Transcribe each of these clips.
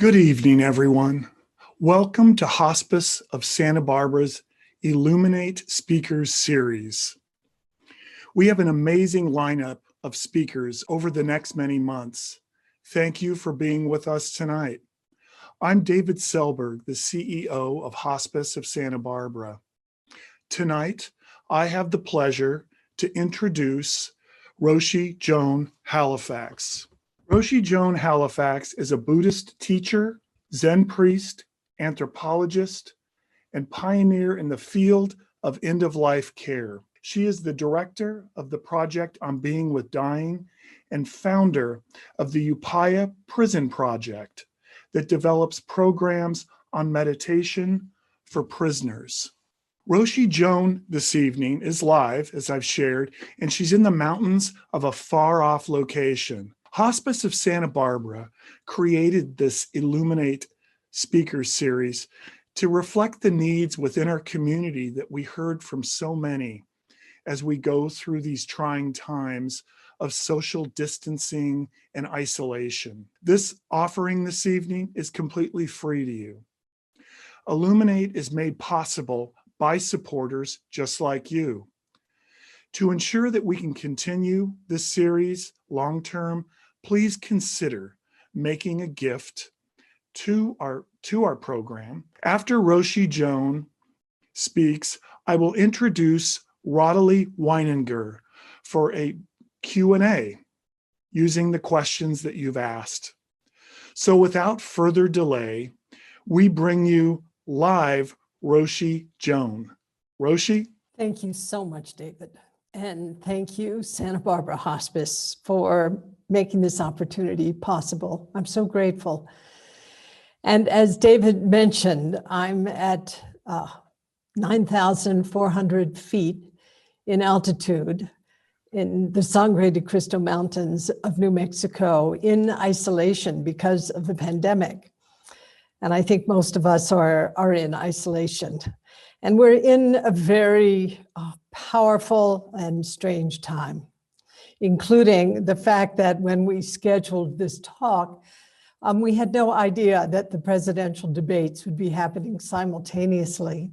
Good evening, everyone. Welcome to Hospice of Santa Barbara's Illuminate Speakers series. We have an amazing lineup of speakers over the next many months. Thank you for being with us tonight. I'm David Selberg, the CEO of Hospice of Santa Barbara. Tonight, I have the pleasure to introduce Roshi Joan Halifax. Roshi Joan Halifax is a Buddhist teacher, Zen priest, anthropologist, and pioneer in the field of end-of-life care. She is the director of the Project on Being with Dying and founder of the Upaya Prison Project that develops programs on meditation for prisoners. Roshi Joan this evening is live, as I've shared, and she's in the mountains of a far-off location. Hospice of Santa Barbara created this Illuminate speaker series to reflect the needs within our community that we heard from so many as we go through these trying times of social distancing and isolation. This offering this evening is completely free to you. Illuminate is made possible by supporters just like you. To ensure that we can continue this series long-term, please consider making a gift to our program. After Roshi Joan speaks, I will introduce Rodalie Weininger for a Q&A using the questions that you've asked. So without further delay, we bring you live Roshi Joan. Roshi? Thank you so much, David. And thank you, Santa Barbara Hospice, for making this opportunity possible. I'm so grateful. And as David mentioned, I'm at 9,400 feet in altitude in the Sangre de Cristo Mountains of New Mexico in isolation because of the pandemic. And I think most of us are in isolation. And we're in a very powerful and strange time, including the fact that when we scheduled this talk, we had no idea that the presidential debates would be happening simultaneously.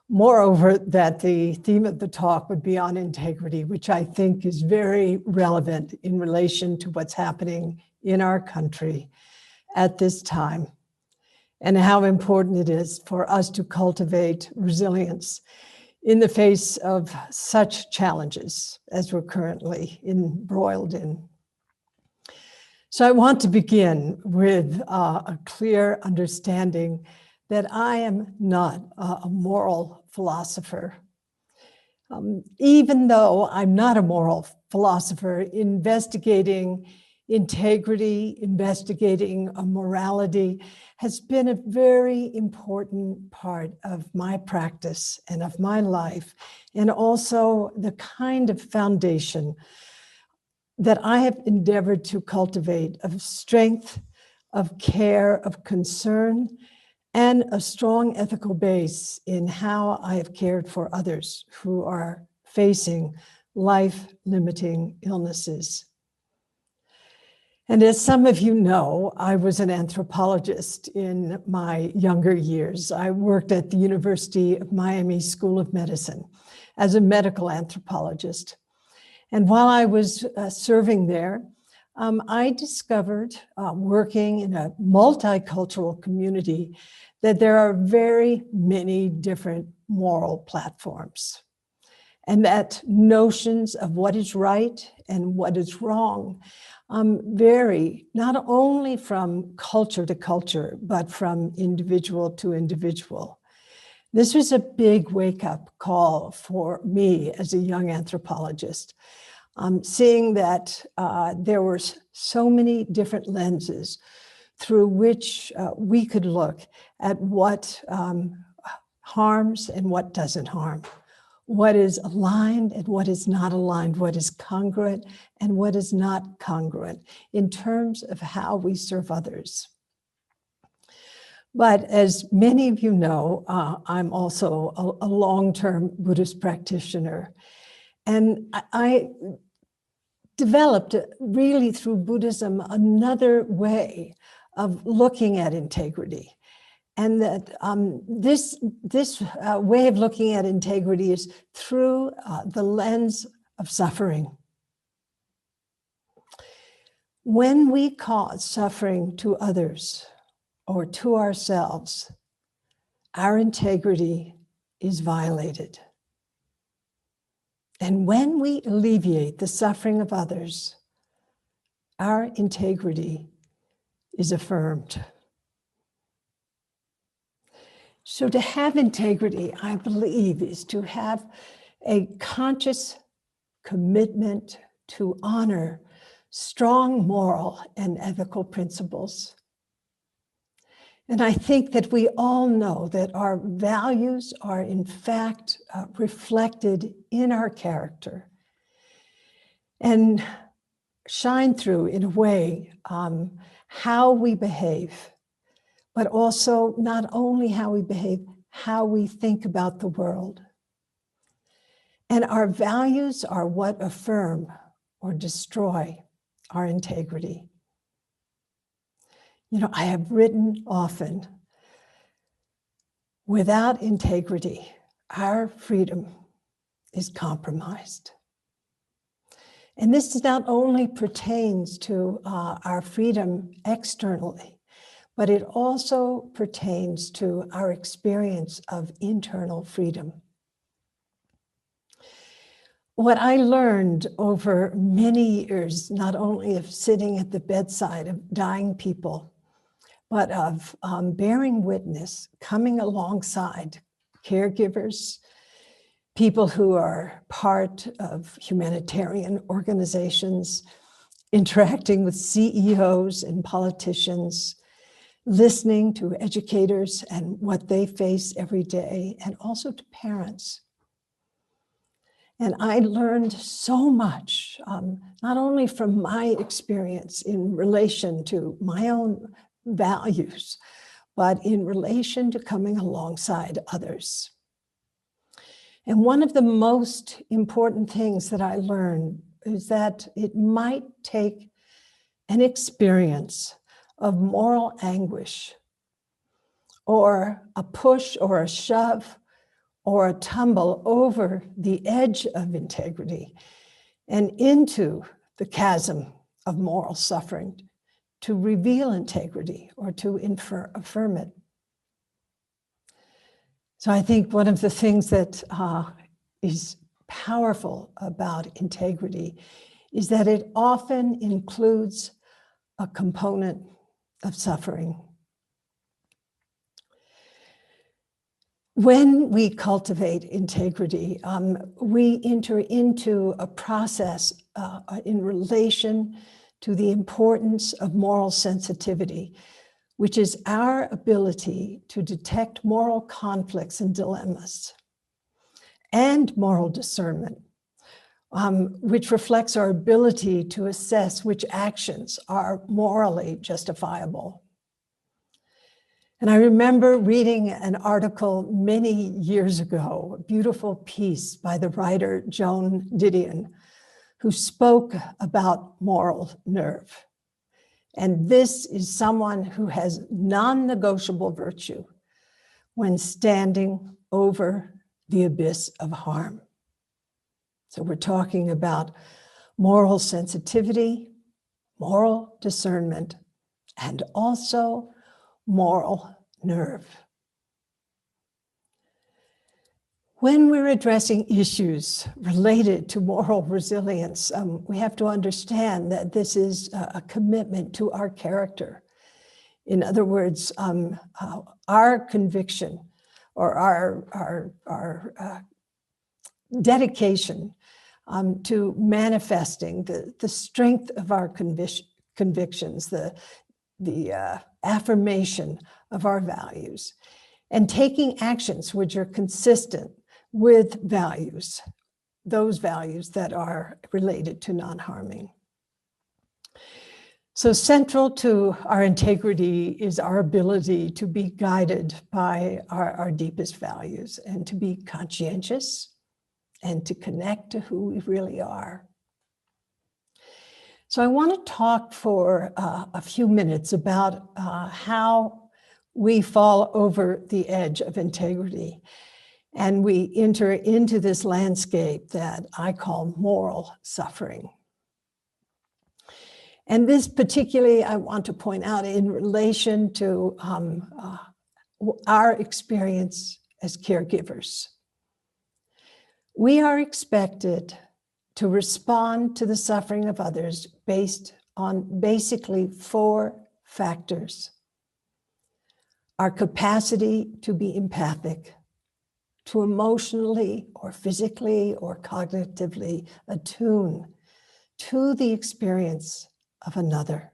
Moreover, that the theme of the talk would be on integrity, which I think is very relevant in relation to what's happening in our country at this time, and how important it is for us to cultivate resilience in the face of such challenges as we're currently embroiled in. So I want to begin with a clear understanding that I am not a moral philosopher. Even though I'm not a moral philosopher, investigating integrity, investigating a morality has been a very important part of my practice and of my life, and also the kind of foundation that I have endeavored to cultivate of strength, of care, of concern, and a strong ethical base in how I have cared for others who are facing life-limiting illnesses. And as some of you know, I was an anthropologist in my younger years. I worked at the University of Miami School of Medicine as a medical anthropologist. And while I was serving there, I discovered, working in a multicultural community, that there are very many different moral platforms, and that notions of what is right and what is wrong vary not only from culture to culture, but from individual to individual. This was a big wake-up call for me as a young anthropologist, seeing that there were so many different lenses through which we could look at what harms and what doesn't harm, what is aligned and what is not aligned, what is congruent and what is not congruent in terms of how we serve others. But as many of you know, I'm also a long-term Buddhist practitioner. And I developed really through Buddhism another way of looking at integrity. And that this way of looking at integrity is through the lens of suffering. When we cause suffering to others or to ourselves, our integrity is violated. And when we alleviate the suffering of others, our integrity is affirmed. So to have integrity, I believe, is to have a conscious commitment to honor strong moral and ethical principles. And I think that we all know that our values are in fact reflected in our character and shine through in a way how we behave, but also not only how we behave, how we think about the world. And our values are what affirm or destroy our integrity. You know, I have written often, without integrity, our freedom is compromised. And this not only pertains to our freedom externally, but it also pertains to our experience of internal freedom. What I learned over many years, not only of sitting at the bedside of dying people, but of bearing witness, coming alongside caregivers, people who are part of humanitarian organizations, interacting with CEOs and politicians, listening to educators and what they face every day, and also to parents. And I learned so much, not only from my experience in relation to my own values, but in relation to coming alongside others. And one of the most important things that I learned is that it might take an experience of moral anguish, or a push or a shove, or a tumble over the edge of integrity and into the chasm of moral suffering to reveal integrity or to affirm it. So I think one of the things that is powerful about integrity is that it often includes a component of suffering. When we cultivate integrity, we enter into a process in relation to the importance of moral sensitivity, which is our ability to detect moral conflicts and dilemmas, and moral discernment, which reflects our ability to assess which actions are morally justifiable. And I remember reading an article many years ago, a beautiful piece by the writer Joan Didion, who spoke about moral nerve. And this is someone who has non-negotiable virtue when standing over the abyss of harm. So we're talking about moral sensitivity, moral discernment, and also moral nerve. When we're addressing issues related to moral resilience, we have to understand that this is a commitment to our character. In other words, our conviction or our dedication to manifesting the strength of our convictions, the affirmation of our values, and taking actions which are consistent with values, those values that are related to non-harming. So central to our integrity is our ability to be guided by our deepest values and to be conscientious and to connect to who we really are. So I want to talk for a few minutes about how we fall over the edge of integrity and we enter into this landscape that I call moral suffering. And this particularly, I want to point out in relation to our experience as caregivers. We are expected to respond to the suffering of others based on basically 4 factors: our capacity to be empathic, to emotionally or physically or cognitively attune to the experience of another,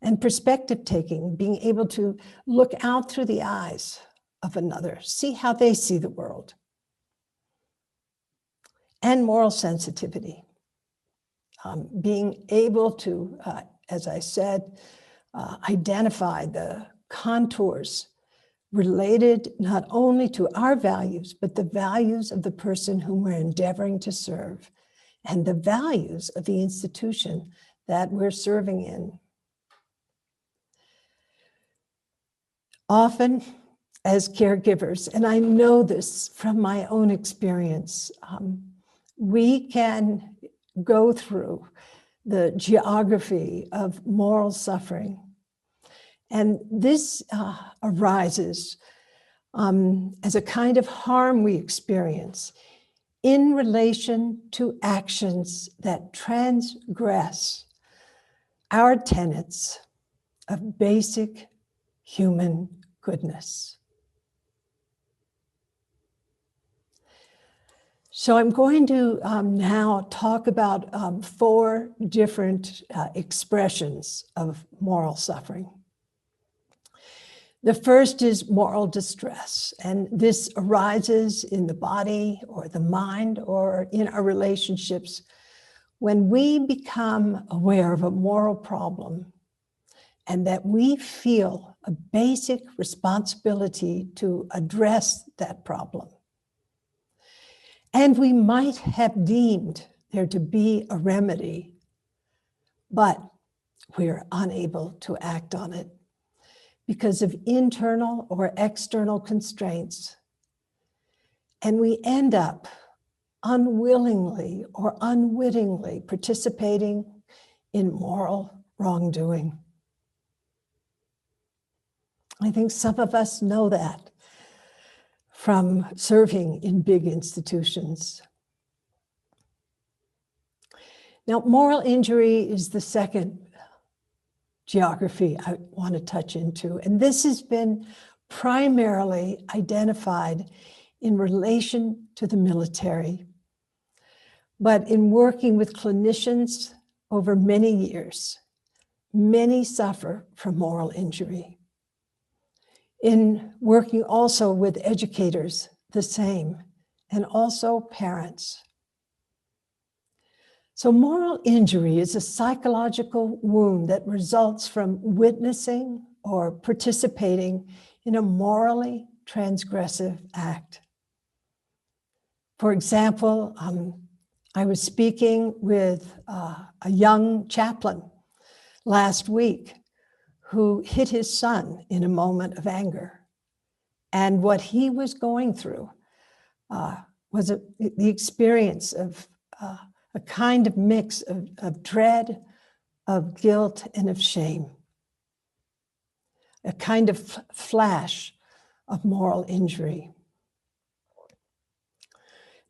and perspective taking, being able to look out through the eyes of another, see how they see the world, and moral sensitivity, being able to, as I said, identify the contours related not only to our values, but the values of the person whom we're endeavoring to serve and the values of the institution that we're serving in. Often, as caregivers, and I know this from my own experience, we can go through the geography of moral suffering. And this arises as a kind of harm we experience in relation to actions that transgress our tenets of basic human goodness. So I'm going to now talk about 4 different expressions of moral suffering. The first is moral distress, and this arises in the body or the mind or in our relationships when we become aware of a moral problem and that we feel a basic responsibility to address that problem. And we might have deemed there to be a remedy, but we're unable to act on it because of internal or external constraints. And we end up unwillingly or unwittingly participating in moral wrongdoing. I think some of us know that from serving in big institutions. Now, moral injury is the second geography I want to touch into, and this has been primarily identified in relation to the military. But in working with clinicians over many years, many suffer from moral injury. In working also with educators, the same, and also parents. So moral injury is a psychological wound that results from witnessing or participating in a morally transgressive act. For example, I was speaking with a young chaplain last week who hit his son in a moment of anger. And what he was going through was the experience of a kind of mix of dread, of guilt, and of shame. A kind of flash of moral injury.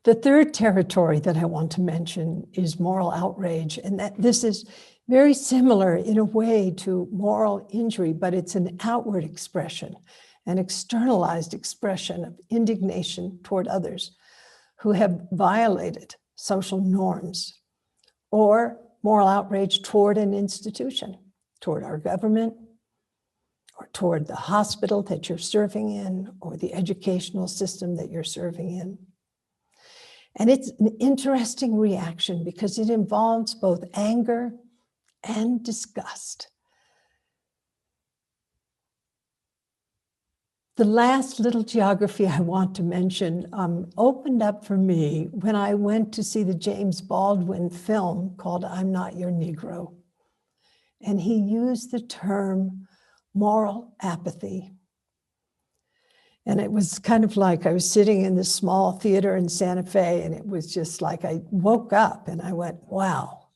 The third territory that I want to mention is moral outrage, and that this is very similar in a way to moral injury, but it's an outward expression, an externalized expression of indignation toward others who have violated social norms, or moral outrage toward an institution, toward our government, or toward the hospital that you're serving in, or the educational system that you're serving in. And it's an interesting reaction because it involves both anger and disgust. The last little geography I want to mention opened up for me when I went to see the James Baldwin film called I'm Not Your Negro. And he used the term moral apathy. And it was kind of like I was sitting in this small theater in Santa Fe, and it was just like I woke up and I went, wow.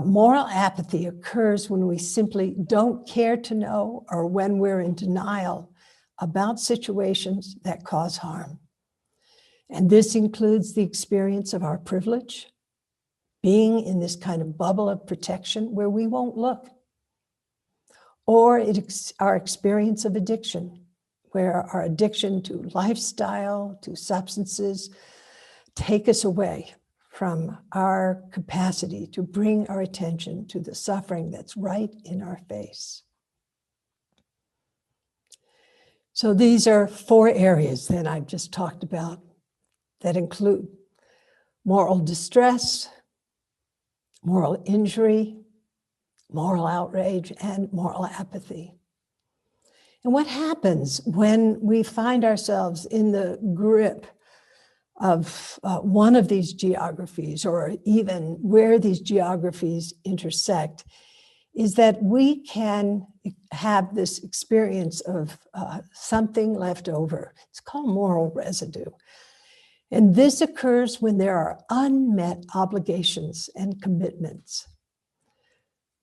Moral apathy occurs when we simply don't care to know or when we're in denial about situations that cause harm. And this includes the experience of our privilege, being in this kind of bubble of protection where we won't look, or our experience of addiction, where our addiction to lifestyle, to substances, take us away from our capacity to bring our attention to the suffering that's right in our face. So these are 4 areas that I've just talked about that include moral distress, moral injury, moral outrage, and moral apathy. And what happens when we find ourselves in the grip of one of these geographies, or even where these geographies intersect, is that we can have this experience of something left over. It's called moral residue. And this occurs when there are unmet obligations and commitments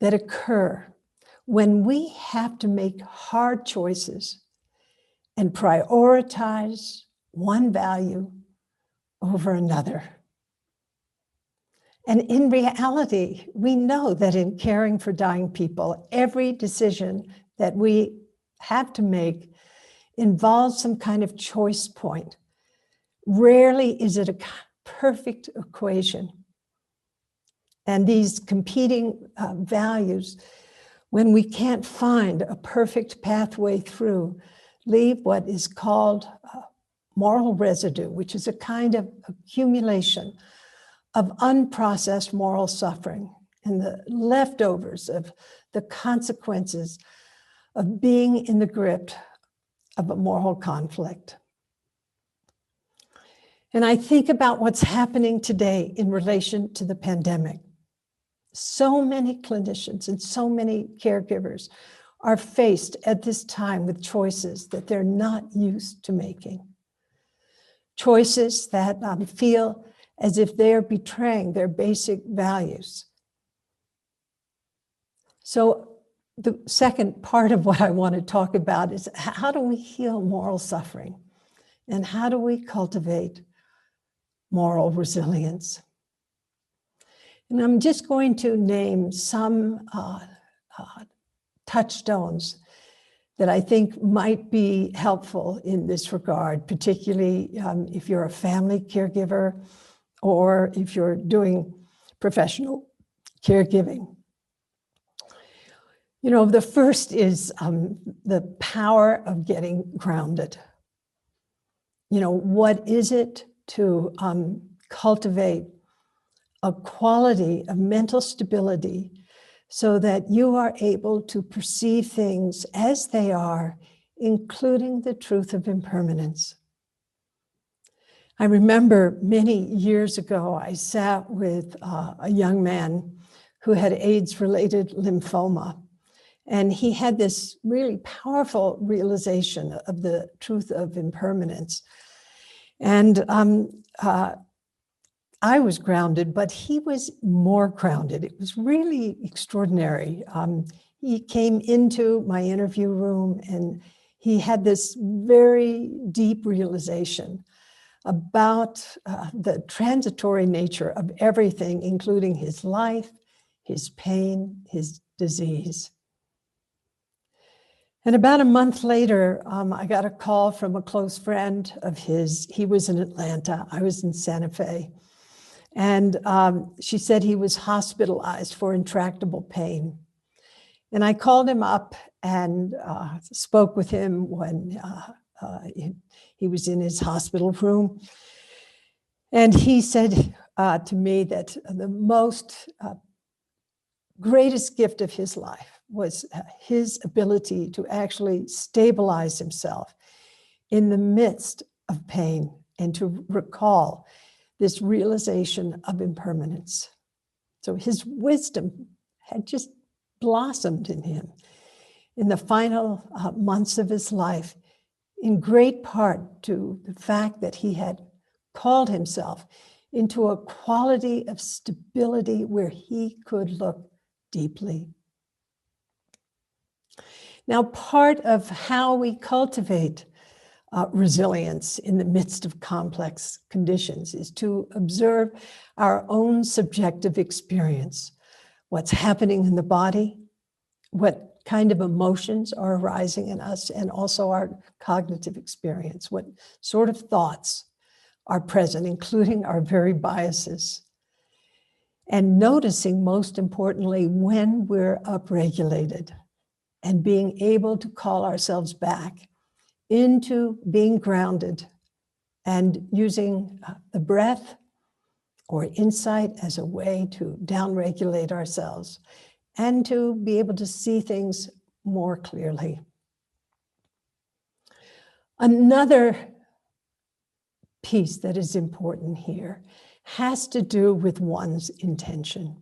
that occur when we have to make hard choices and prioritize one value over another. And in reality, we know that in caring for dying people, every decision that we have to make involves some kind of choice point. Rarely is it a perfect equation. And these competing values, when we can't find a perfect pathway through, leave what is called moral residue, which is a kind of accumulation of unprocessed moral suffering and the leftovers of the consequences of being in the grip of a moral conflict. And I think about what's happening today in relation to the pandemic. So many clinicians and so many caregivers are faced at this time with choices that they're not used to making. Choices that feel as if they're betraying their basic values. So the second part of what I want to talk about is how do we heal moral suffering? And how do we cultivate moral resilience? And I'm just going to name some touchstones that I think might be helpful in this regard, particularly if you're a family caregiver or if you're doing professional caregiving. You know, the first is the power of getting grounded. You know, what is it to cultivate a quality of mental stability so that you are able to perceive things as they are, including the truth of impermanence. I remember many years ago, I sat with a young man who had AIDS-related lymphoma, and he had this really powerful realization of the truth of impermanence. And I was grounded, but he was more grounded. It was really extraordinary. He came into my interview room and he had this very deep realization about the transitory nature of everything, including his life, his pain, his disease. And about a month later, I got a call from a close friend of his. He was in Atlanta, I was in Santa Fe. And she said he was hospitalized for intractable pain. And I called him up and spoke with him when he was in his hospital room. And he said to me that the most greatest gift of his life was his ability to actually stabilize himself in the midst of pain and to recall this realization of impermanence. So his wisdom had just blossomed in him in the final months of his life, in great part to the fact that he had called himself into a quality of stability where he could look deeply. Now, part of how we cultivate resilience in the midst of complex conditions is to observe our own subjective experience, what's happening in the body, what kind of emotions are arising in us, and also our cognitive experience, what sort of thoughts are present, including our very biases. And noticing, most importantly, when we're upregulated and being able to call ourselves back into being grounded and using the breath or insight as a way to downregulate ourselves and to be able to see things more clearly. Another piece that is important here has to do with one's intention.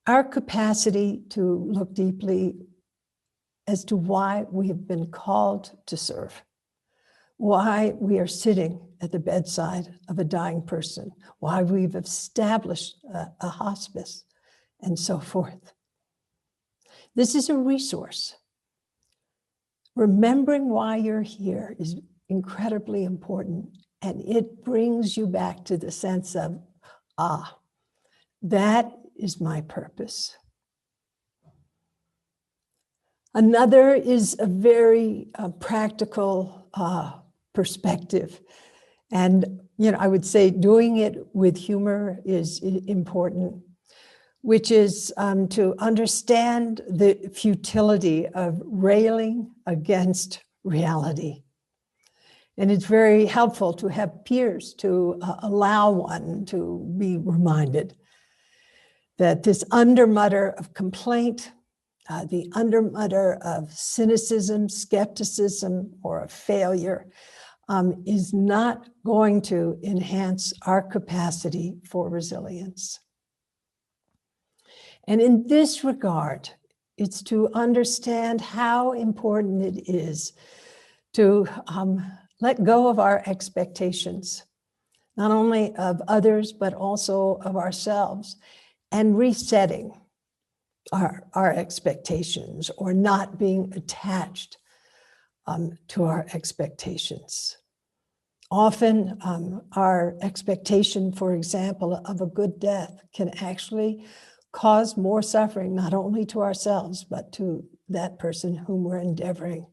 Our capacity to look deeply as to why we have been called to serve, why we are sitting at the bedside of a dying person, why we've established a hospice, and so forth. This is a resource. Remembering why you're here is incredibly important, and it brings you back to the sense of, that is my purpose. Another is a very practical perspective. And, I would say doing it with humor is important, which is to understand the futility of railing against reality. And it's very helpful to have peers to allow one to be reminded that this undermutter of complaint, the undermutter of cynicism, skepticism, or of failure is not going to enhance our capacity for resilience. And in this regard, it's to understand how important it is to let go of our expectations, not only of others, but also of ourselves, and resetting our expectations or not being attached to our expectations. Often our expectation, for example, of a good death can actually cause more suffering, not only to ourselves, but to that person whom we're endeavoring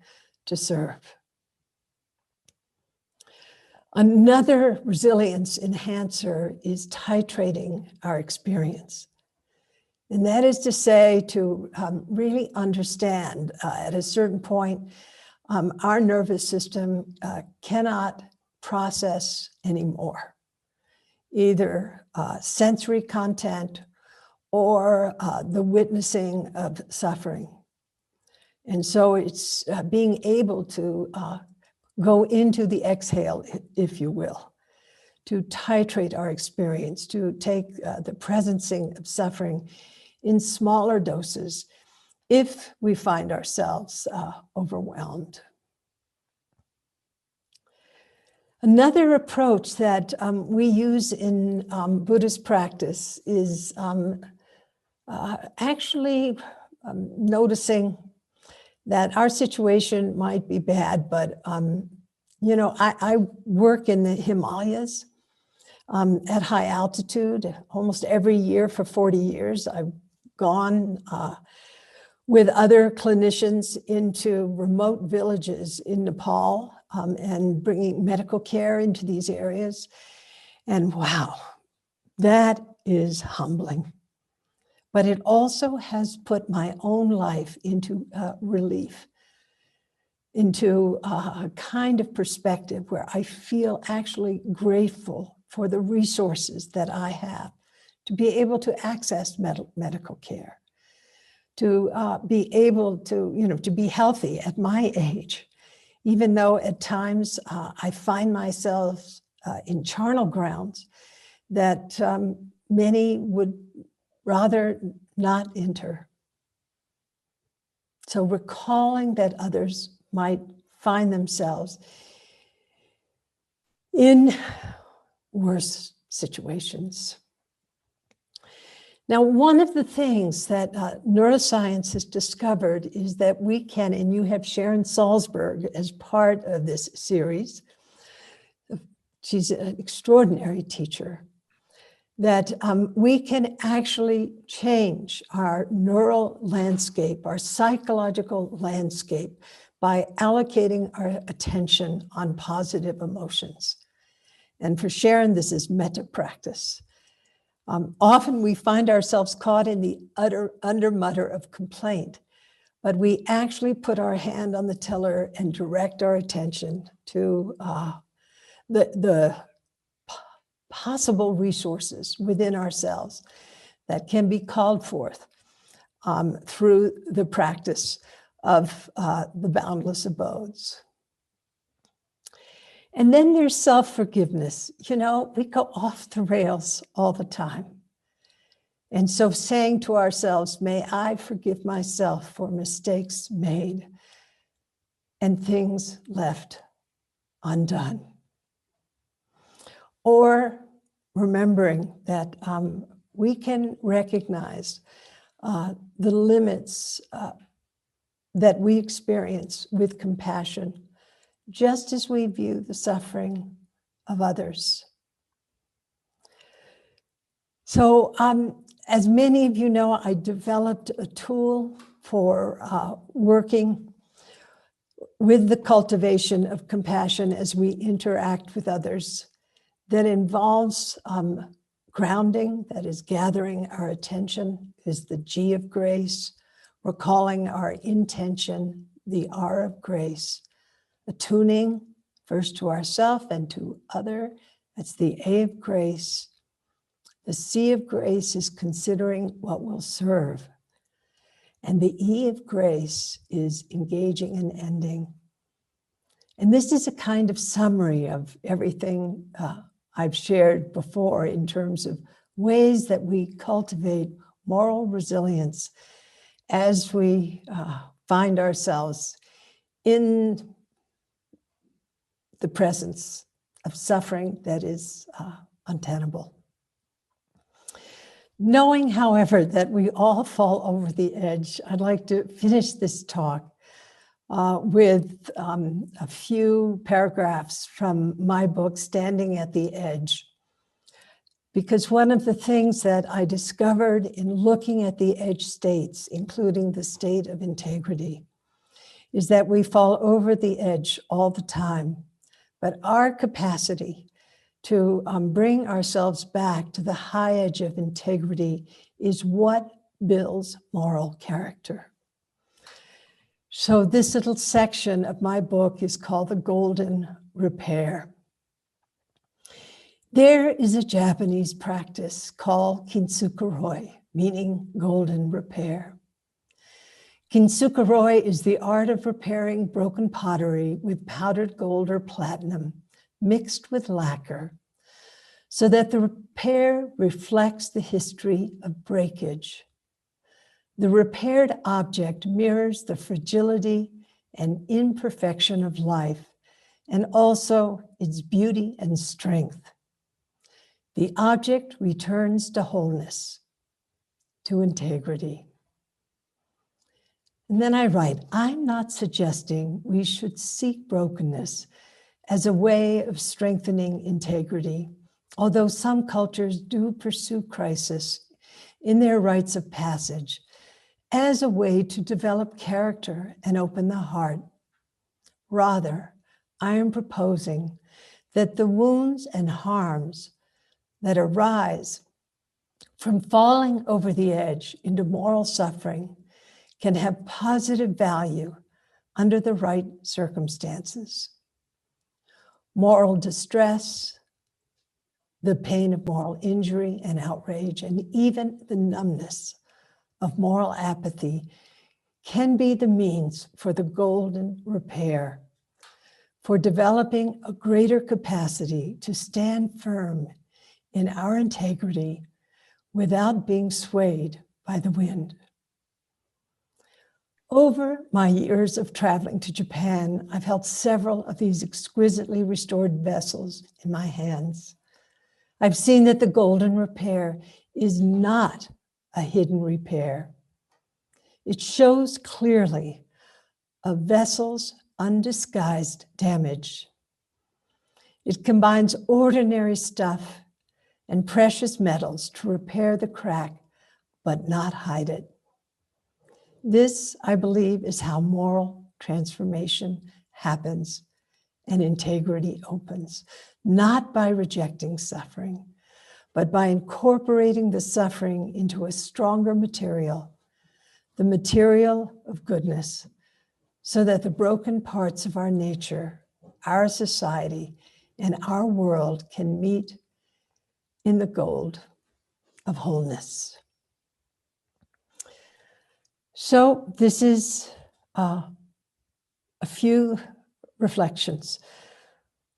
to serve. Another resilience enhancer is titrating our experience. And that is to say, to really understand at a certain point, our nervous system cannot process anymore, either sensory content or the witnessing of suffering. And so it's being able to go into the exhale, if you will, to titrate our experience, to take the presencing of suffering in smaller doses if we find ourselves overwhelmed. Another approach that we use in Buddhist practice is actually noticing that our situation might be bad, but I work in the Himalayas at high altitude almost every year for 40 years. I've gone with other clinicians into remote villages in Nepal and bringing medical care into these areas. And wow, that is humbling. But it also has put my own life into relief, into a kind of perspective where I feel actually grateful for the resources that I have to be able to access medical care, to be able to, to be healthy at my age, even though at times I find myself in charnel grounds that many would rather not enter. So recalling that others might find themselves in worse situations. Now, one of the things that neuroscience has discovered is that we can, and you have Sharon Salzberg as part of this series. She's an extraordinary teacher, that we can actually change our neural landscape, our psychological landscape, by allocating our attention on positive emotions. And for Sharon, this is metta practice. Often we find ourselves caught in the under-mutter of complaint, but we actually put our hand on the tiller and direct our attention to the possible resources within ourselves that can be called forth through the practice of the boundless abodes. And then there's self-forgiveness. We go off the rails all the time. And so saying to ourselves, may I forgive myself for mistakes made and things left undone. Or remembering that we can recognize the limits that we experience with compassion, just as we view the suffering of others. So as many of you know, I developed a tool for working with the cultivation of compassion as we interact with others that involves grounding, that is gathering our attention, is the G of grace, recalling our intention, the R of grace, attuning first to ourself and to other, that's the A of grace. The C of grace is considering what will serve. And the E of grace is engaging and ending. And this is a kind of summary of everything I've shared before in terms of ways that we cultivate moral resilience as we find ourselves in the presence of suffering that is untenable. Knowing, however, that we all fall over the edge, I'd like to finish this talk with a few paragraphs from my book, Standing at the Edge. Because one of the things that I discovered in looking at the edge states, including the state of integrity, is that we fall over the edge all the time. But our capacity to bring ourselves back to the high edge of integrity is what builds moral character. So this little section of my book is called The Golden Repair. There is a Japanese practice called kintsukuroi, meaning golden repair. Kintsukuroi is the art of repairing broken pottery with powdered gold or platinum mixed with lacquer, so that the repair reflects the history of breakage. The repaired object mirrors the fragility and imperfection of life, and also its beauty and strength. The object returns to wholeness, to integrity. And then I write, I'm not suggesting we should seek brokenness as a way of strengthening integrity, although some cultures do pursue crisis in their rites of passage as a way to develop character and open the heart. Rather, I am proposing that the wounds and harms that arise from falling over the edge into moral suffering can have positive value under the right circumstances. Moral distress, the pain of moral injury and outrage, and even the numbness of moral apathy can be the means for the golden repair, for developing a greater capacity to stand firm in our integrity without being swayed by the wind. Over my years of traveling to Japan, I've held several of these exquisitely restored vessels in my hands. I've seen that the golden repair is not a hidden repair. It shows clearly a vessel's undisguised damage. It combines ordinary stuff and precious metals to repair the crack, but not hide it. This, I believe, is how moral transformation happens and integrity opens, not by rejecting suffering, but by incorporating the suffering into a stronger material, the material of goodness, so that the broken parts of our nature, our society, and our world can meet in the gold of wholeness. So this is a few reflections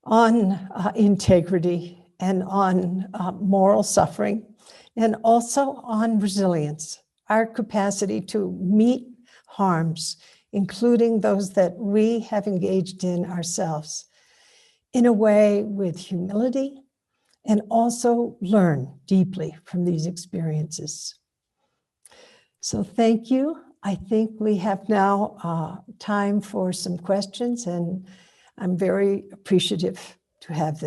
on integrity and on moral suffering, and also on resilience, our capacity to meet harms, including those that we have engaged in ourselves, in a way with humility, and also learn deeply from these experiences. So thank you. I think we have now time for some questions, and I'm very appreciative to have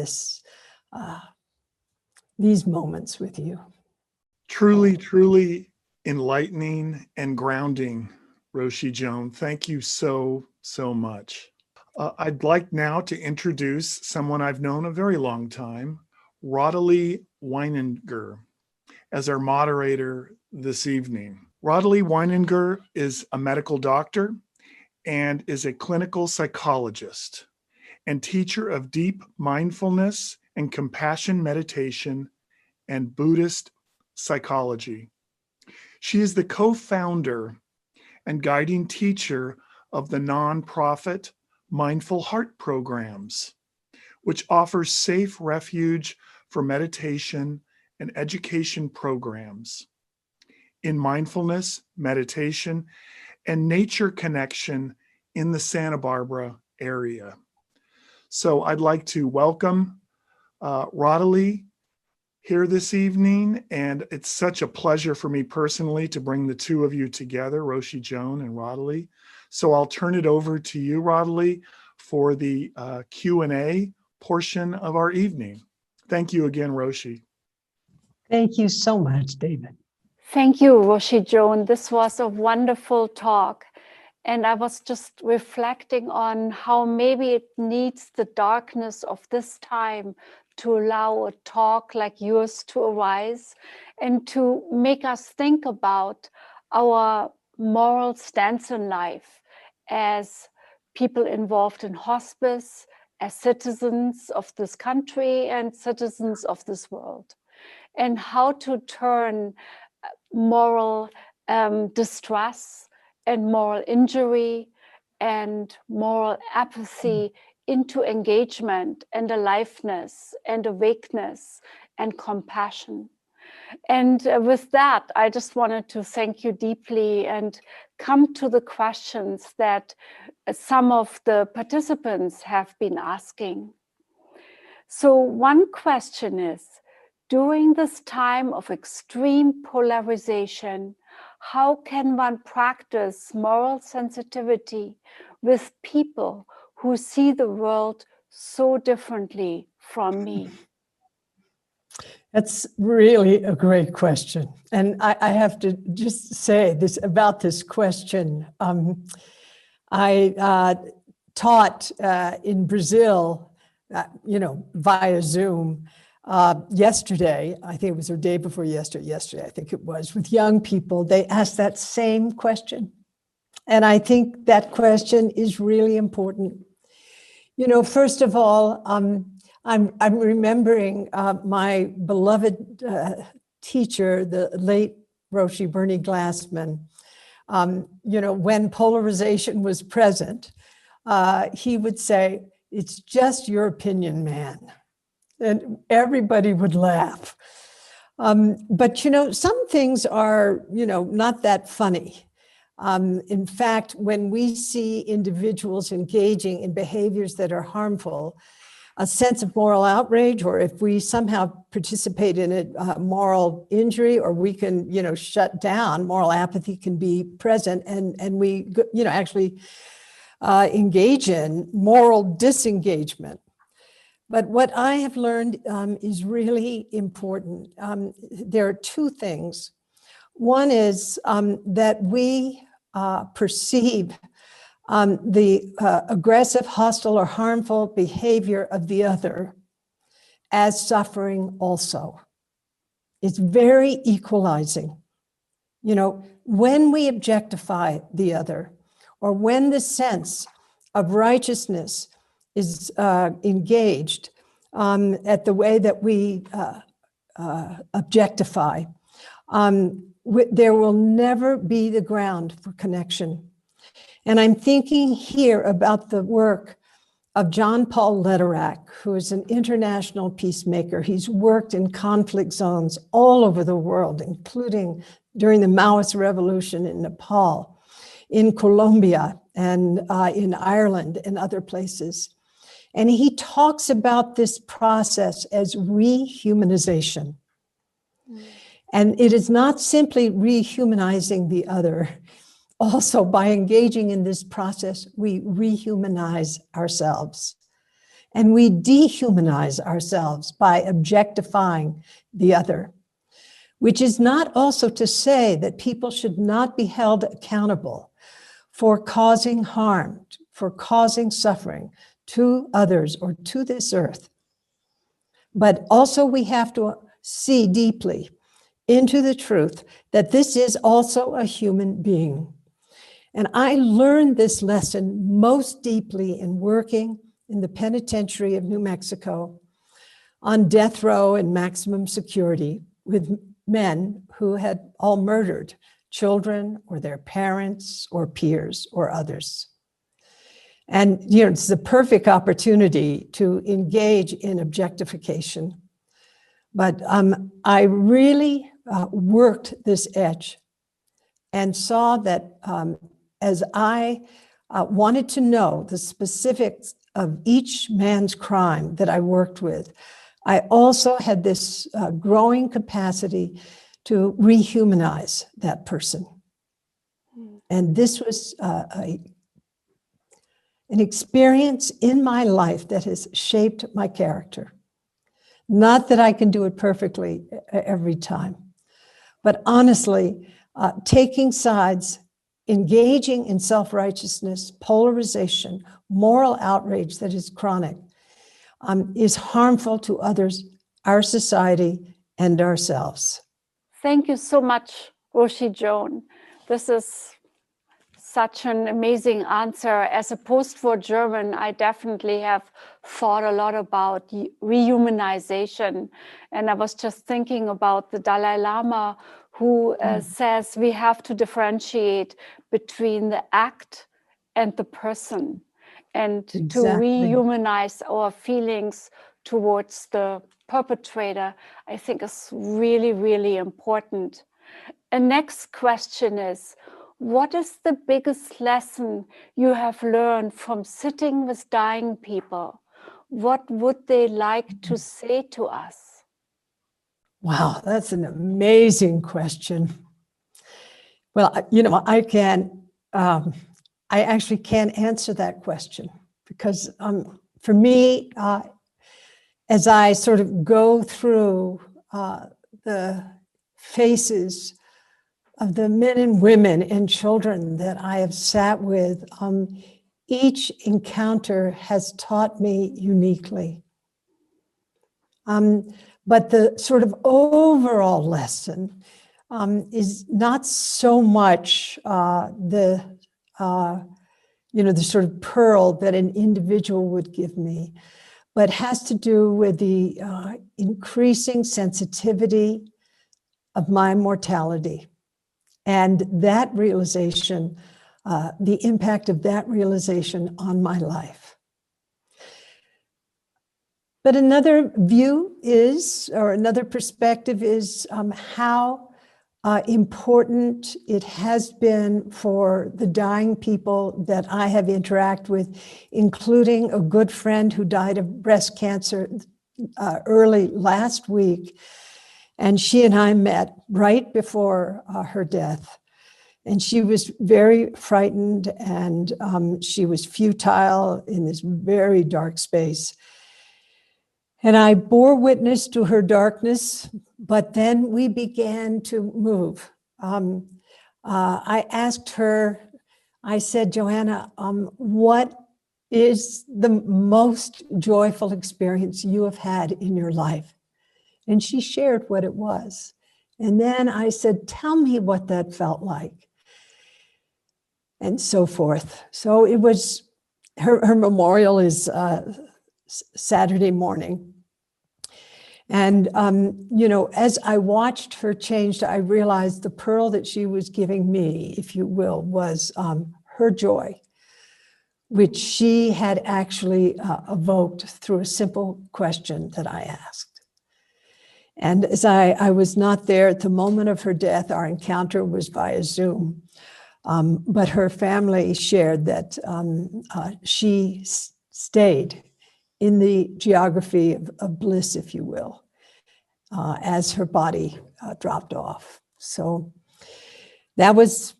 these moments with you. Truly, truly enlightening and grounding, Roshi Joan. Thank you so, so much. I'd like now to introduce someone I've known a very long time, Rodalie Weininger, as our moderator this evening. Rodalie Weininger is a medical doctor and is a clinical psychologist and teacher of deep mindfulness and compassion meditation and Buddhist psychology. She is the co-founder and guiding teacher of the nonprofit Mindful Heart Programs, which offers safe refuge for meditation and education programs in mindfulness, meditation, and nature connection in the Santa Barbara area. So I'd like to welcome Rodalie here this evening, and it's such a pleasure for me personally to bring the two of you together, Roshi Joan and Rodalie. So I'll turn it over to you, Rodalie, for the Q&A portion of our evening. Thank you again, Roshi. Thank you so much, David. Thank you, Roshi Joan. This was a wonderful talk. And I was just reflecting on how maybe it needs the darkness of this time to allow a talk like yours to arise and to make us think about our moral stance in life as people involved in hospice, as citizens of this country and citizens of this world, and how to turn moral distress and moral injury and moral apathy into engagement and aliveness and awakeness and compassion. And with that, I just wanted to thank you deeply and come to the questions that some of the participants have been asking. So one question is, during this time of extreme polarization, how can one practice moral sensitivity with people who see the world so differently from me? That's really a great question. And I have to just say this about this question. I taught in Brazil, via Zoom yesterday. I think it was the day before yesterday, I think it was, with young people. They asked that same question. And I think that question is really important. First of all, I'm remembering my beloved teacher, the late Roshi Bernie Glassman, when polarization was present, he would say, "It's just your opinion, man." And everybody would laugh. But, some things are, not that funny. In fact, when we see individuals engaging in behaviors that are harmful, a sense of moral outrage, or if we somehow participate in it, moral injury, or we can, shut down, moral apathy can be present, and we, actually engage in moral disengagement. But what I have learned is really important. There are two things. One is that we perceive the aggressive, hostile, or harmful behavior of the other as suffering also. It's very equalizing. When we objectify the other, or when the sense of righteousness is engaged at the way that we objectify, there will never be the ground for connection. And I'm thinking here about the work of John Paul Lederach, who is an international peacemaker. He's worked in conflict zones all over the world, including during the Maoist revolution in Nepal, in Colombia, and in Ireland and other places. And he talks about this process as rehumanization. And it is not simply rehumanizing the other. Also, by engaging in this process, we rehumanize ourselves. And we dehumanize ourselves by objectifying the other, which is not also to say that people should not be held accountable for causing harm, for causing suffering to others or to this earth. But also we have to see deeply into the truth that this is also a human being. And I learned this lesson most deeply in working in the penitentiary of New Mexico on death row and maximum security with men who had all murdered children or their parents or peers or others. And it's the perfect opportunity to engage in objectification. But I really worked this edge and saw that as I wanted to know the specifics of each man's crime that I worked with, I also had this growing capacity to rehumanize that person. And this was an experience in my life that has shaped my character. Not that I can do it perfectly every time, but honestly, taking sides, engaging in self-righteousness, polarization, moral outrage that is chronic, is harmful to others, our society, and ourselves. Thank you so much, Roshi Joan. This is such an amazing answer. As a post-war German, I definitely have thought a lot about rehumanization. And I was just thinking about the Dalai Lama, who says we have to differentiate between the act and the person, and to rehumanize our feelings towards the perpetrator, I think is really, really important. And next question is, what is the biggest lesson you have learned from sitting with dying people? What would they like to say to us? Wow, that's an amazing question. Well, I actually can't answer that question because for me, as I sort of go through the faces of the men and women and children that I have sat with, each encounter has taught me uniquely. But the sort of overall lesson is not so much the sort of pearl that an individual would give me, but has to do with the increasing sensitivity of my mortality. And that realization, the impact of that realization on my life. But another view is, or another perspective is how important it has been for the dying people that I have interacted with, including a good friend who died of breast cancer early last week. And she and I met right before her death. And she was very frightened, and she was futile in this very dark space. And I bore witness to her darkness, but then we began to move. I asked her, I said, Joanna, what is the most joyful experience you have had in your life? And she shared what it was. And then I said, tell me what that felt like. And so forth. So it was, her memorial is Saturday morning. And, as I watched her change, I realized the pearl that she was giving me, if you will, was her joy, which she had actually evoked through a simple question that I asked. And as I was not there at the moment of her death, our encounter was via Zoom. But her family shared that she stayed in the geography of bliss, if you will, as her body dropped off. So that was,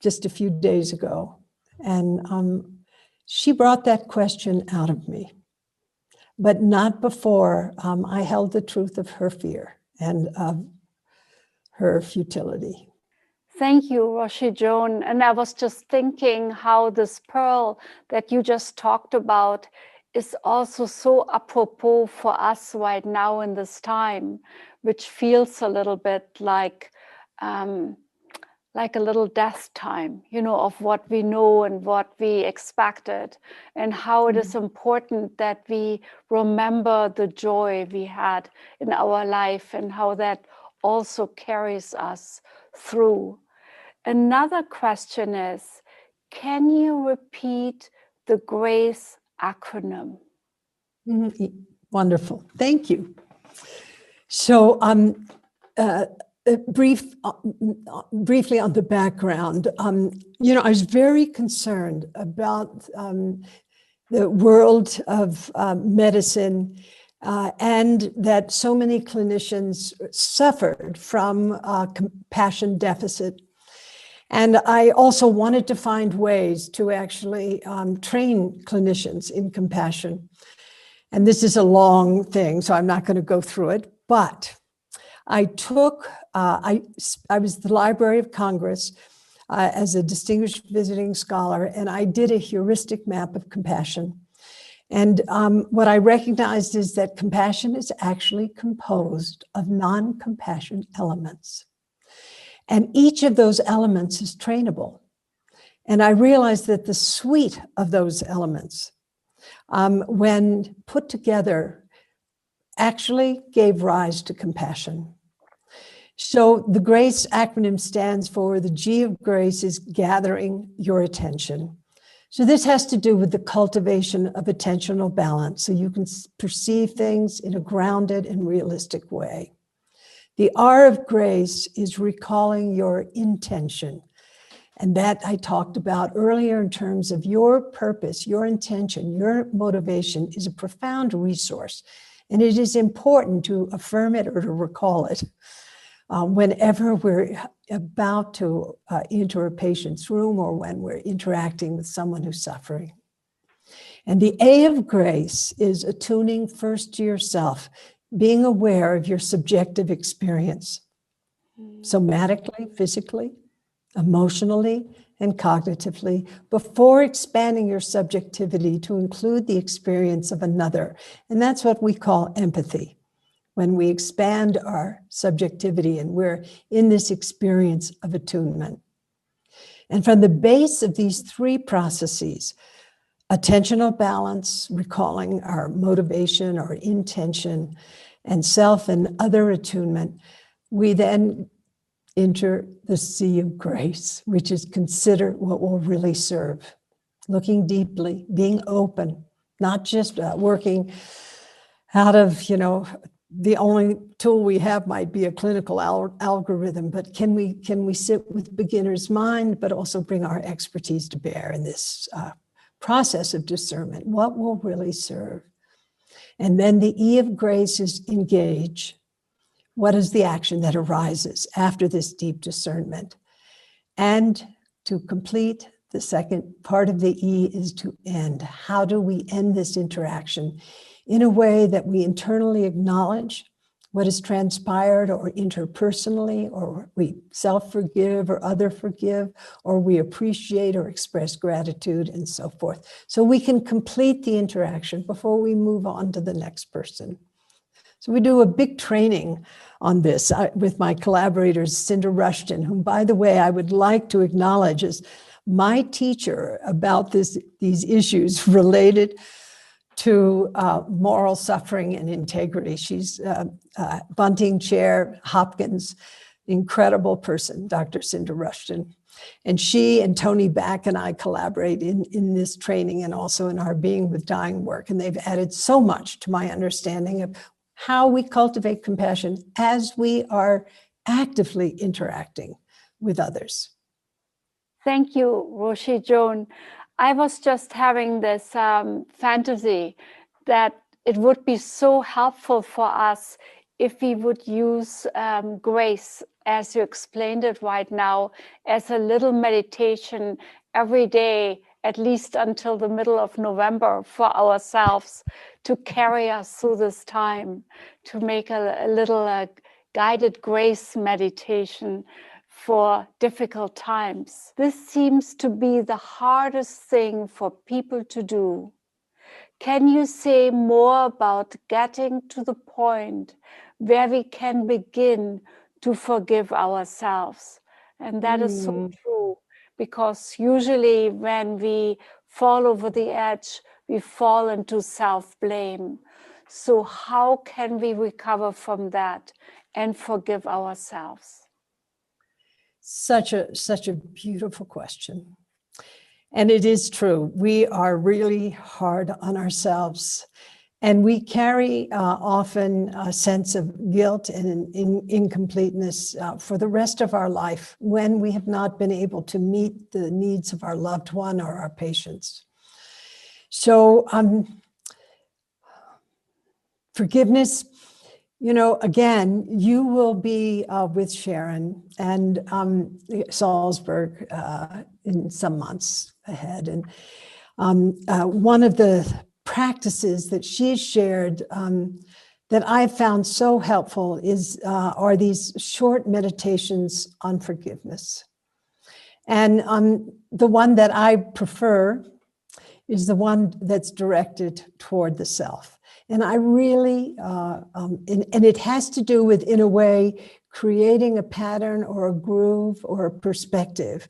just a few days ago. And she brought that question out of me, but not before I held the truth of her fear and of her futility. Thank you, Roshi Joan. And I was just thinking how this pearl that you just talked about is also so apropos for us right now in this time, which feels a little bit like a little death time, of what we know and what we expected, and how it is important that we remember the joy we had in our life and how that also carries us through. Another question is, can you repeat the GRACE acronym? Wonderful, thank you. So briefly on the background, I was very concerned about the world of medicine and that so many clinicians suffered from compassion deficit. And I also wanted to find ways to actually train clinicians in compassion. And this is a long thing, so I'm not going to go through it. But I took, I was at the Library of Congress as a distinguished visiting scholar, and I did a heuristic map of compassion. And what I recognized is that compassion is actually composed of non-compassion elements. And each of those elements is trainable. And I realized that the suite of those elements, when put together, actually gave rise to compassion. So the GRACE acronym stands for, the G of grace is gathering your attention. So this has to do with the cultivation of attentional balance, so you can perceive things in a grounded and realistic way. The R of grace is recalling your intention. And that I talked about earlier in terms of your purpose, your intention, your motivation is a profound resource. And it is important to affirm it or to recall it whenever we're about to enter a patient's room or when we're interacting with someone who's suffering. And the A of grace is attuning first to yourself, being aware of your subjective experience, somatically, physically, emotionally, and cognitively, before expanding your subjectivity to include the experience of another. And that's what we call empathy, when we expand our subjectivity and we're in this experience of attunement. And from the base of these three processes, attentional balance, recalling our motivation, our intention, and self and other attunement, we then enter the sea of grace, which is consider what will really serve. Looking deeply, being open, not just working out of, the only tool we have might be a clinical algorithm, but can we sit with beginner's mind, but also bring our expertise to bear in this process of discernment? What will really serve? And then the E of grace is engage. What is the action that arises after this deep discernment? And to complete, the second part of the E is to end. How do we end this interaction in a way that we internally acknowledge what has transpired, or interpersonally, or we self-forgive or other forgive, or we appreciate or express gratitude, and so forth. So we can complete the interaction before we move on to the next person. So we do a big training on this with my collaborators, Cinda Rushton, whom, by the way, I would like to acknowledge as my teacher about these issues related to moral suffering and integrity. She's Bunting Chair, Hopkins, incredible person, Dr. Cinda Rushton. And she and Tony Back and I collaborate in this training and also in our Being with Dying work. And they've added so much to my understanding of how we cultivate compassion as we are actively interacting with others. Thank you, Roshi Joan. I was just having this fantasy that it would be so helpful for us if we would use grace, as you explained it right now, as a little meditation every day, at least until the middle of November, for ourselves, to carry us through this time, to make a little guided grace meditation for difficult times. This seems to be the hardest thing for people to do. Can you say more about getting to the point where we can begin to forgive ourselves? And that is so true, because usually when we fall over the edge, we fall into self-blame. So how can we recover from that and forgive ourselves? Such a beautiful question. And it is true. We are really hard on ourselves. And we carry often a sense of guilt and incompleteness for the rest of our life when we have not been able to meet the needs of our loved one or our patients. So forgiveness, again, you will be with Sharon and Salzburg in some months ahead. And one of the practices that she's shared that I've found so helpful are these short meditations on forgiveness. And the one that I prefer is the one that's directed toward the self. And I really, and it has to do with, in a way, creating a pattern or a groove or a perspective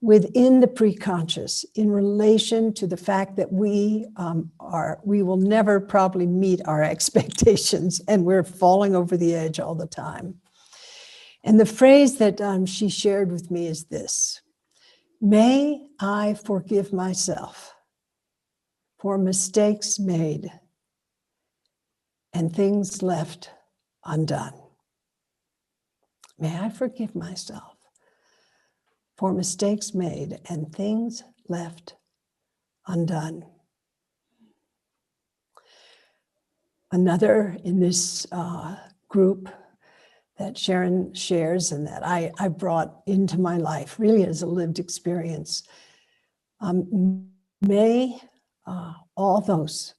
within the preconscious in relation to the fact that we will never probably meet our expectations, and we're falling over the edge all the time. And the phrase that she shared with me is this: may I forgive myself for mistakes made and things left undone. May I forgive myself for mistakes made and things left undone. Another in this group that Sharon shares and that I brought into my life really as a lived experience. May all those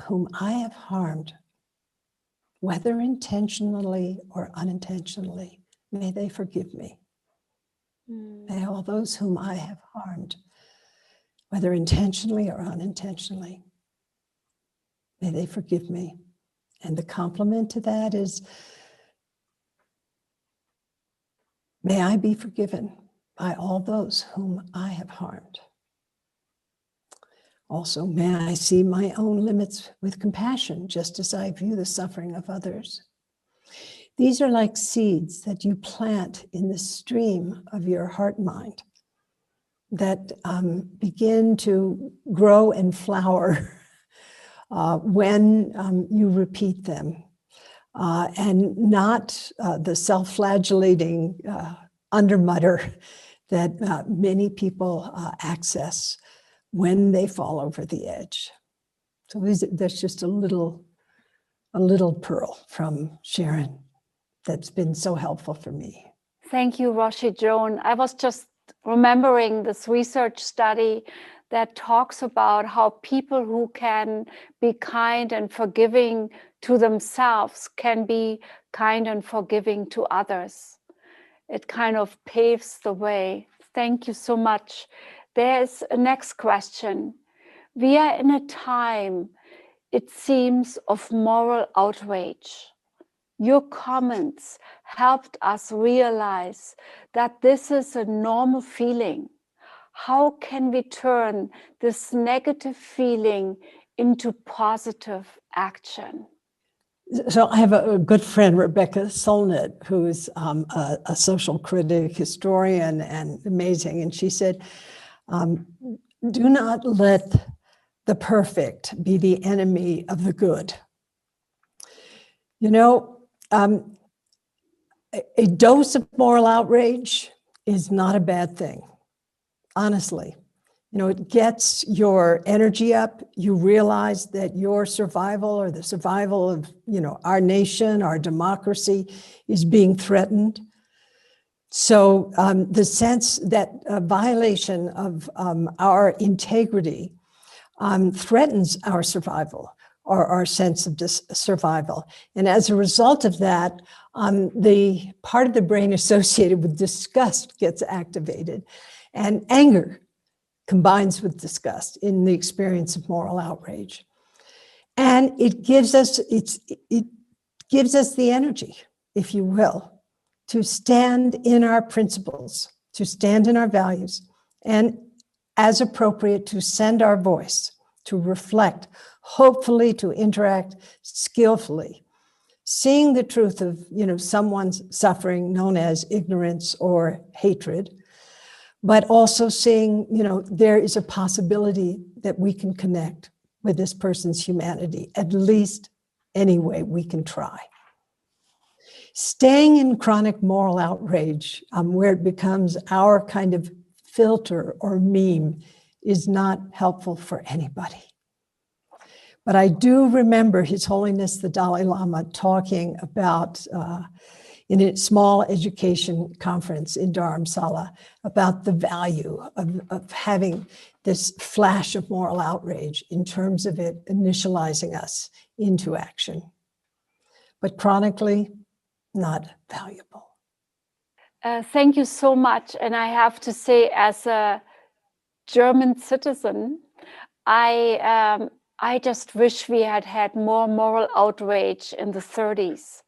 whom I have harmed, whether intentionally or unintentionally, may they forgive me. May all those whom I have harmed, whether intentionally or unintentionally, may they forgive me. And the complement to that is, may I be forgiven by all those whom I have harmed. Also, may I see my own limits with compassion, just as I view the suffering of others. These are like seeds that you plant in the stream of your heart mind that begin to grow and flower when you repeat them, and not the self-flagellating undermutter that many people access when they fall over the edge. So there's just a little pearl from Sharon that's been so helpful for me. Thank you, Roshi Joan. I was just remembering this research study that talks about how people who can be kind and forgiving to themselves can be kind and forgiving to others. It kind of paves the way. Thank you so much. There's a next question. We are in a time, it seems, of moral outrage. Your comments helped us realize that this is a normal feeling. How can we turn this negative feeling into positive action? So I have a good friend, Rebecca Solnit, who's a social critic, historian, and amazing. And she said, do not let the perfect be the enemy of the good. You know, a dose of moral outrage is not a bad thing, honestly. You know, it gets your energy up. You realize that your survival or the survival of, you know, our nation, our democracy is being threatened. So the sense that a violation of our integrity threatens our survival or our sense of survival. And as a result of that, the part of the brain associated with disgust gets activated, and anger combines with disgust in the experience of moral outrage. And it gives us the energy, if you will, to stand in our principles, to stand in our values, and as appropriate, to send our voice, to reflect, hopefully to interact skillfully, seeing the truth of, you know, someone's suffering known as ignorance or hatred, but also seeing, you know, there is a possibility that we can connect with this person's humanity, at least any way we can try. Staying in chronic moral outrage, where it becomes our kind of filter or meme, is not helpful for anybody. But I do remember His Holiness the Dalai Lama talking about, in a small education conference in Dharamsala, about the value of having this flash of moral outrage in terms of it initializing us into action. But chronically, not valuable. Thank you so much. And I have to say, as a German citizen, I just wish we had had more moral outrage in the 30s.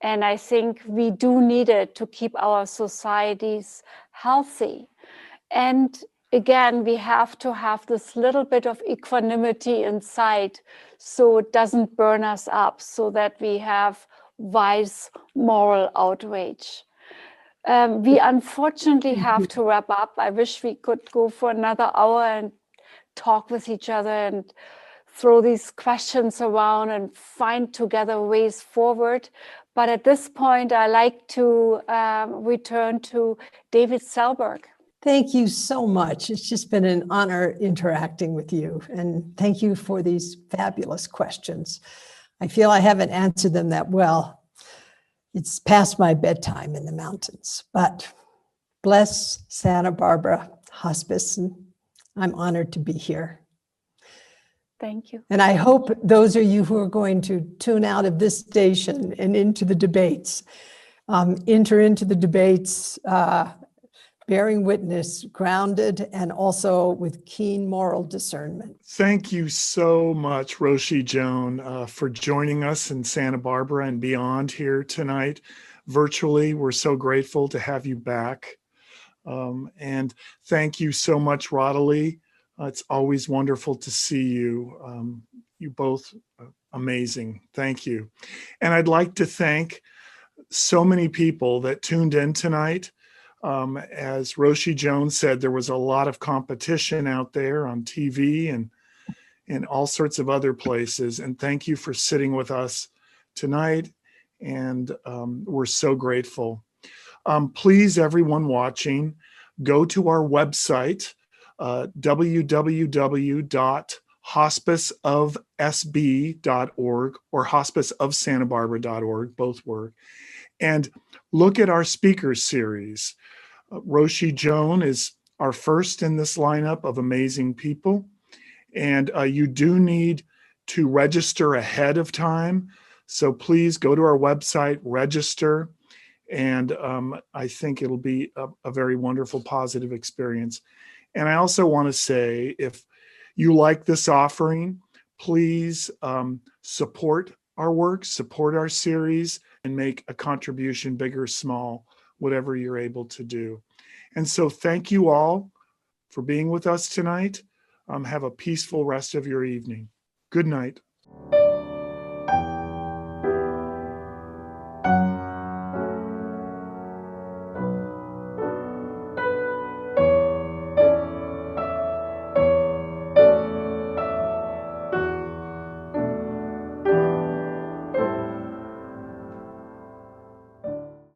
And I think we do need it to keep our societies healthy. And again, we have to have this little bit of equanimity inside so it doesn't burn us up, so that we have wise moral outrage. We unfortunately have to wrap up. I wish we could go for another hour and talk with each other and throw these questions around and find together ways forward. But at this point, I like to return to David Selberg. Thank you so much. It's just been an honor interacting with you. And thank you for these fabulous questions. I feel I haven't answered them that well. It's past my bedtime in the mountains, but bless Santa Barbara Hospice. And I'm honored to be here. Thank you. And I hope those of you who are going to tune out of this station and into the debates, enter into the debates, bearing witness, grounded, and also with keen moral discernment. Thank you so much, Roshi Joan, for joining us in Santa Barbara and beyond here tonight. Virtually, we're so grateful to have you back. And thank you so much, Rodalie. It's always wonderful to see you. You both amazing. Thank you. And I'd like to thank so many people that tuned in tonight. As Roshi Joan said, there was a lot of competition out there on TV and all sorts of other places. And thank you for sitting with us tonight. And we're so grateful. Please, everyone watching, go to our website, www.hospiceofsb.org or hospiceofsantabarbara.org, both work, and look at our speakers series. Roshi Joan is our first in this lineup of amazing people. And you do need to register ahead of time. So please go to our website, register. And I think it'll be a very wonderful, positive experience. And I also want to say, if you like this offering, please support our work, support our series, and make a contribution, big or small, whatever you're able to do. And so thank you all for being with us tonight. Have a peaceful rest of your evening. Good night.